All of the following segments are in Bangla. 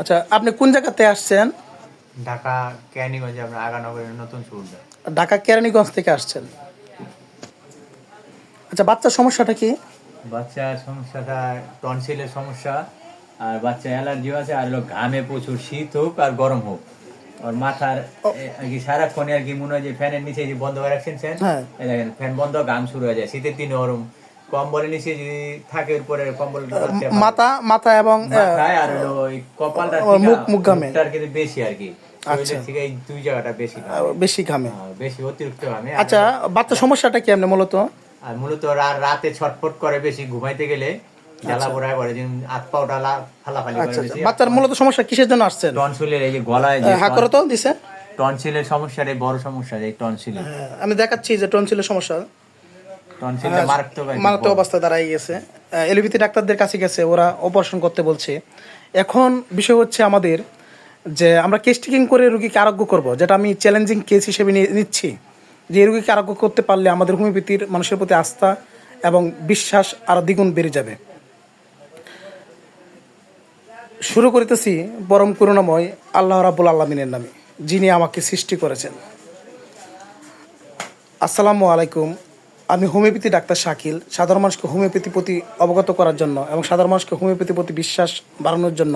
আচ্ছা, আপনি কোন জায়গাতে আসছেন? ঢাকা কেরানীগঞ্জে আমরা আগানগরের নতুন সুবিধা। ঢাকা কেরানীগঞ্জ থেকে আসছেন। আচ্ছা, বাচ্চার সমস্যাটা কি? বাচ্চার সমস্যাটা টনসিলের সমস্যা, আর বাচ্চা অ্যালার্জিও আছে, আর হলো ঘামে প্রচুর, শীত হোক আর গরম হোক আর মাথার আর কি সারাক্ষণে আর কি মনে হয় যে ফ্যানের নিচে যে বন্ধ করে রাখছেন ফ্যান, হ্যাঁ। এই দেখেন ফ্যান বন্ধ, ঘাম শুরু হয়ে যায়। শীতের দিনে ওরম কম্বলের নিচে যদি থাকে উপরে কম্বল মাথা এবং মাথায় আর হলো ওই কপালটার মুখ ঘামে মুখটার কিন্তু বেশি আর কি। আচ্ছা, শরীরের থেকে এই দুই জায়গাটা বেশি ঘামে, বেশি ঘামে। বেশি অতিরিক্ত ঘামে। আচ্ছা, বাচ্চার সমস্যাটা কি আপনি মূলত? আর মূলত রাতে ছটফট করে বেশি, ঘুমাইতে গেলে জ্বালা পোড়া করে, যেমন হাত পাওটা ফালাফালি করে বেশি। বাচ্চার মূলত সমস্যা কিসের জন্য আসছেন? টনসিলের এই যে গলায় যে হাঁকড়ো তো দিছে, টনসিলের সমস্যা, এই বড় সমস্যা এই টনসিলের। আমি দেখাচ্ছি যে টনসিলের সমস্যা, টনসিলটা মারাত্মক অবস্থা দাঁড়াই গেছে। এলোপ্যাথি ডাক্তারদের কাছে গেছে, ওরা অপারেশন করতে বলছে। এখন বিষয় হচ্ছে আমাদের যে আমরা কেস টেকিং করে রুগীকে আরোগ্য করব, যেটা আমি চ্যালেঞ্জিং কেস হিসেবে নিচ্ছি, যে এই রুগীকে আরোগ্য করতে পারলে আমাদের হোমিওপ্যাথির মানুষের প্রতি আস্থা এবং বিশ্বাস আরও দ্বিগুণ বেড়ে যাবে। শুরু করিতেছি পরম করুণাময় আল্লাহ রাব্বুল আলামিনের নামে, যিনি আমাকে সৃষ্টি করেছেন। আসসালামু আলাইকুম। আমি হোমিওপ্যাথি ডাক্তার শাকিল। সাধারণ মানুষকে হোমিওপ্যাথি প্রতি অবগত করার জন্য এবং সাধারণ মানুষকে হোমিওপ্যাথি প্রতি বিশ্বাস বাড়ানোর জন্য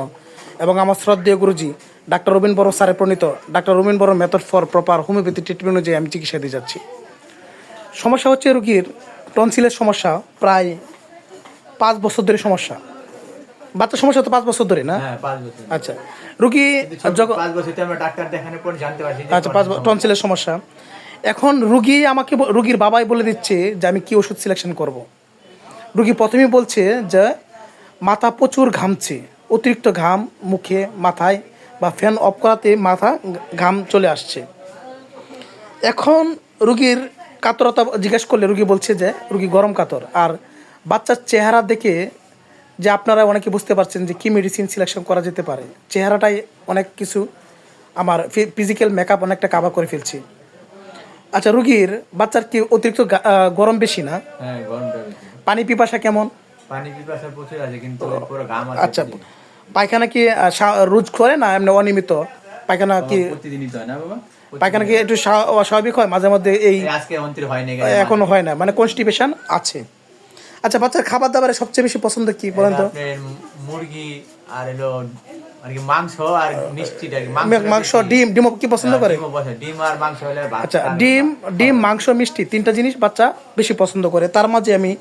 এবং আমার শ্রদ্ধেয় গুরুজি ডাক্তার রবীন বড় স্যারের প্রণীত ডাক্তার রবীন বড় method for proper homeopathy treatment অনুযায়ী আমি চিকিৎসা দিয়ে যাচ্ছি। সমস্যা হচ্ছে রুগীর টনসিলের সমস্যা, প্রায় 5 বছর ধরে সমস্যা। বাচ্চার সমস্যা তো 5 বছর ধরে না? হ্যাঁ, 5 বছর। আচ্ছা, রুগী যখন 5 বছরতে আমরা ডাক্তার দেখানোর পর জানতে পারছি যে আচ্ছা 5 টনসিলের সমস্যা। এখন রুগীর বাবাই বলে দিচ্ছে যে আমি কি ওষুধ সিলেকশন করব। রুগী প্রথমেই বলছে যে মাথা প্রচুর ঘামছে, অতিরিক্ত ঘাম মুখে, মাথায়, বা ফ্যান অফ করাতে মাথা ঘাম চলে আসছে। এখন রুগীর কাতরতা জিজ্ঞেস করলে রুগী বলছে যে রুগী গরম কাতর। আর বাচ্চার চেহারা দেখে যে আপনারা অনেকে বুঝতে পারছেন যে কী মেডিসিন সিলেকশন করা যেতে পারে। চেহারাটাই অনেক কিছু আমার ফিজিক্যাল মেকআপ অনেকটা কাভার করে ফেলছি। আচ্ছা, রুগীর বাচ্চার কি অতিরিক্ত গরম বেশি না? হ্যাঁ, গরমটা বেশি। পানি পিপাসা কেমন? পানি পিপাসা প্রচুর আছে, কিন্তু পুরো ঘাম আছে। আচ্ছা, পায়খানা কি রোজ করে না এমনি অনিয়মিত? পায়খানা কি প্রতিদিনই তো হয় না বাবা? পায়খানা কি একটু স্বাভাবিক হয় মাঝে মধ্যে? এই আজকে অন্তর হয় না, এখনো হয় না, মানে কনস্টিপেশন আছে। আচ্ছা, বাচ্চার খাবার দাবারে সবচেয়ে বেশি পছন্দ কি বলেন তো? মুরগি আর হলো আর কি মাংস আর মিষ্টিটা, মাংস, ডিম কি পছন্দ করে? ডিম আর মাংস হলে ভাত। আচ্ছা, ডিম মাংস মিষ্টি 3টা জিনিস বাচ্চা বেশি পছন্দ করে। তার মাঝে আমি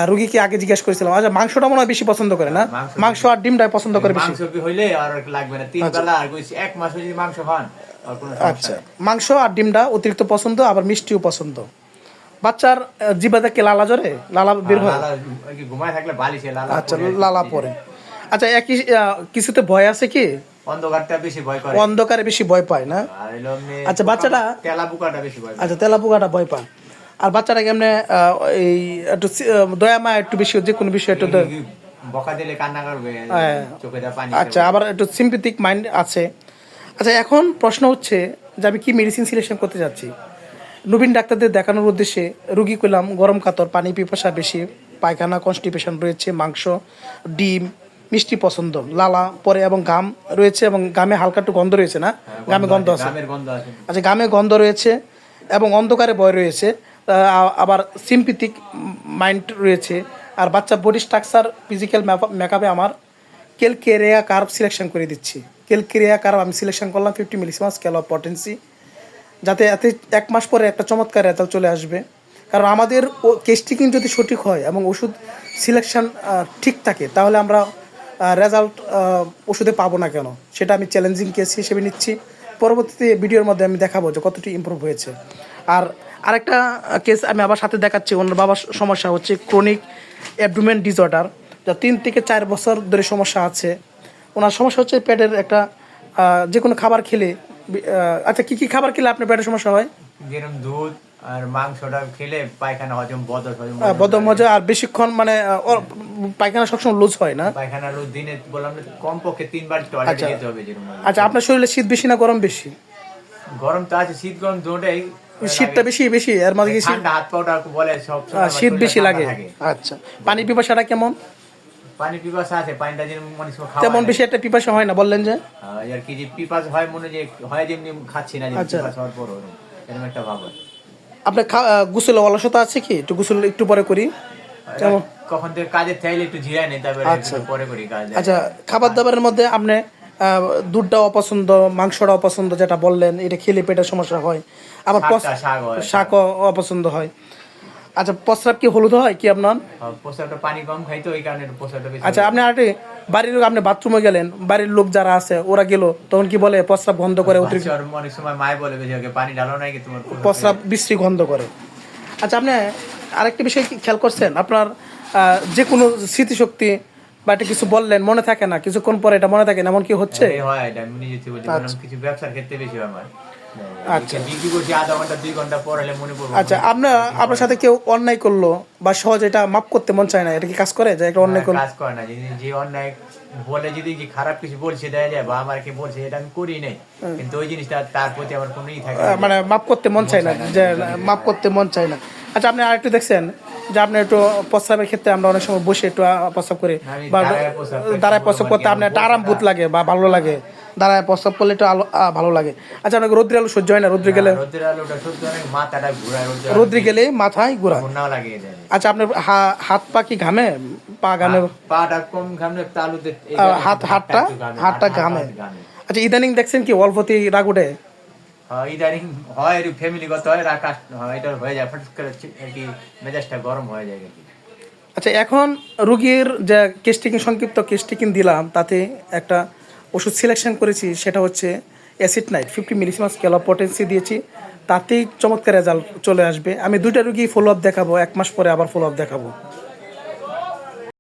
রুগীকে আগে জিজ্ঞেস করেছিলাম, আচ্ছা মাংসটা মনে হয় বেশি পছন্দ করে না? মাংস আর ডিমটাই পছন্দ করে বেশি। মাংস কি হইলে আর লাগবে না 3 বেলা, আর 1 মাস যদি মাংস খান আর কোনো সমস্যা আচ্ছা, নেই। মাংস আর ডিমটা অতিরিক্ত পছন্দ, আবার মিষ্টিও পছন্দ। বাচ্চার জিভা থেকে লালা জরে লালা বের হয়? ঘুমায় থাকলে বালিশে লালা। আচ্ছা, লালা পড়ে। আচ্ছা, একই কিছুতে ভয় আছে কি? অন্ধকারটা বেশি ভয় করে। অন্ধকারে বেশি ভয় পায় না? আচ্ছা, বাচ্চাটা তেলাপোকাটা বেশি ভয় পায়। আচ্ছা, তেলাপোকাটা ভয় পায়। আর বাচ্চাটা কেমনে এই একটু দয়া মায়া একটু বেশি, যে কোনো বিষয় একটু বকা দিলে কান্না করবে, চোখে পানি। আচ্ছা, আবার একটু সিম্পেথিক মাইন্ড আছে। আচ্ছা, এখন প্রশ্ন হচ্ছে যে আমি কি মেডিসিন সিলেকশন করতে যাচ্ছি। নবীন ডাক্তারদের দেখানোর উদ্দেশ্যে রুগী করলাম গরম কাতর, পানি পিপাসা বেশি, পায়খানা কনস্টিপেশন রয়েছে, মাংস ডিম মিষ্টি পছন্দ, লালা পরে এবং ঘাম রয়েছে, এবং ঘামে হালকা একটু গন্ধ রয়েছে না? ঘামে গন্ধ আছে। আচ্ছা, ঘামে গন্ধ রয়েছে এবং অন্ধকারে ভয় রয়েছে, আবার সিম্পেথিক মাইন্ড রয়েছে। আর বাচ্চা বডি স্ট্রাকচার ফিজিক্যাল মেকআপে আমার ক্যালকেরিয়া কার্ভ সিলেকশন করে দিচ্ছি। ক্যালকেরিয়া কার্ভ আমি সিলেকশন করলাম 50 মিলিসিমাস স্কেল অফ পটেন্সি, যাতে এতে 1 মাস পরে একটা চমৎকার রেজাল্ট চলে আসবে। কারণ আমাদের কেস টেকিং যদি সঠিক হয় এবং ওষুধ সিলেকশন ঠিক থাকে, তাহলে আমরা রেজাল্ট ওষুধে পাবো না কেন, সেটা আমি চ্যালেঞ্জিং কেস হিসেবে নিচ্ছি। পরবর্তীতে ভিডিওর মধ্যে আমি দেখাবো যে কতটি ইমপ্রুভ হয়েছে। আর আরেকটা কেস আমি আবার সাথে দেখাচ্ছি। ওনার বাবার সমস্যা হচ্ছে ক্রনিক অ্যাবডোমেন ডিসঅর্ডার, যা 3 থেকে 4 বছর ধরে সমস্যা আছে। ওনার সমস্যা হচ্ছে পেটের একটা যে কোনো খাবার খেলে, আচ্ছা কী খাবার খেলে আপনার পেটের সমস্যা হয়? যেরকম দুধ আর মাংসটা খেলে পায়খানা হজম বদহজম মজা, আর বেশিক্ষণ মানে পায়খানা সবসময় লুজ হয় না? পায়খানা লুজ দিনে বললাম কমপক্ষে 3 বার টয়লেটে যেতে হবে যেরকম। আচ্ছা, আপনার শরীরে শীত বেশি না গরম বেশি? গরম তো আছে, শীত গরম দুটোই। শীতটা বেশি এর মাঝে কি ঠান্ডা হাত পাটা বলে সব শীত বেশি লাগে? আচ্ছা, পানি পিপাসাটা কেমন? পানি পিপাসা আছে, পানিটা যেন মনে সময় খাওয়া তেমন নাই। বেশি একটা পিপাসা হয় না বললেন যে। আর কি যে পিপাসা হয় মনে যে হয় যেমনি খাচ্ছি না, যে আচ্ছা। পিপাসা হওয়ার পর এরকম একটা ভাব হয়। আপনার গোসল অলসতা আছে কি? একটু গোসল একটু পরে করি তেমন। কখন থেকে কাজের চাইলে একটু জিরাই নেই, তারপরে আচ্ছা। একটু পরে করি কাজ। আচ্ছা, খাবার দাবারের মধ্যে আপনি দুধটা অপছন্দ, মাংসটা অপছন্দ যেটা বললেন, এটা খেলে পেটের সমস্যা হয়। আবার শাক হয়। শাকও অপছন্দ হয়। আচ্ছা, প্রস্রাব কি হলুদ হয় কি আপনার? প্রস্রাবটা পানি কম খাই তো, ওই কারণে একটু প্রস্রাবটা বেশি আচ্ছা, হয়। আপনি আরেকটি বাড়ির লোক, আপনি বাথরুমে গেলেন, বাড়ির লোক যারা আছে ওরা গেল, তখন কি বলে? প্রস্রাব বন্ধ করে, অতিরিক্ত বাচ্চার অনেক সময় মায় বলে বেশি ওকে পানি ঢালো নাই কি তোমার প্রস্রাব বিশ্রী গন্ধ করে। আচ্ছা, আপনি আরেকটি বিষয় কি খেয়াল করছেন? আপনার যে কোনো স্মৃতিশক্তি বা একটা কিছু বললেন মনে থাকে না, কিছুক্ষণ পরে এটা মনে থাকে না, এমন কি হচ্ছে? হয় এটা আমি নিজে থেকে বলছি, বললাম কিছু ব্যবসার ক্ষেত্রে বেশি হয় আমার। আচ্ছা। বিক্রি করছি আধা ঘন্টা 2 ঘন্টা পর হলে মনে পড়বে। আচ্ছা, আপনার সাথে কেউ অন্যায় করলো বা সহজে এটা মাফ করতে মন চায় না, এটা কি কাজ করে যে একটা অন্যায় করলো? কাজ করে না, যে অন্যায় বলে যদি কি খারাপ কিছু বলছে দেয়া যায় বা আমার কি বলছে, এটা আমি করি নাই, কিন্তু ওই জিনিসটা তার প্রতি আমার কোনো ই থাকে না। মানে মাফ করতে মন চায় না, যে মাফ করতে মন চায় না। আচ্ছা, আপনি আরেকটু দেখছেন যে আপনি একটু প্রস্রাবের ক্ষেত্রে আমরা অনেক সময় বসে একটু প্রস্রাব করি আমি বা দাঁড়ায় প্রস্রাব করি, দাঁড়ায় প্রস্রাব করতে আপনার একটা আরাম বোধ লাগে বা ভালো লাগে, দাঁড়ায় প্রস্রাব করলে একটু ভালো লাগে। আচ্ছা, আপনাকে রোদ্রে আলো সহ্য হয় না? রোদ্রে গেলে, রোদের আলোটা সহ্য হয় না, মাথাটা ঘুরায়, রোদ্রে গেলে মাথায় ঘোরা। ঘুরনাও লাগিয়ে দেয়। আচ্ছা, আপনার হাত পা কি ঘামে? পা ঘামে? পাটা কম ঘামলে তালুতে হাতটা ঘামে। আচ্ছা, ইদানিং দেখছেন কি অল্পতেই রাগ উঠে? ইদানিং হয় ফ্যামিলিগত হয়, রাকাশ হয়, এটা হয়ে যায় ফট করে আর কি, মেজাজটা গরম হয়ে যায় আর কি। আচ্ছা, এখন রুগীর যে কেস্টিকিং, সংক্ষিপ্ত কেস্টিকিং দিলাম, তাতে একটা ওষুধ সিলেকশন করেছি, সেটা হচ্ছে acid nit 50 millesimal scale of potency দিয়েছি, তাতেই চমৎকার রেজাল্ট চলে আসবে। আমি 2টা রুগী ফলো আপ দেখাবো, 1 মাস পরে আবার ফলো আপ দেখাবো।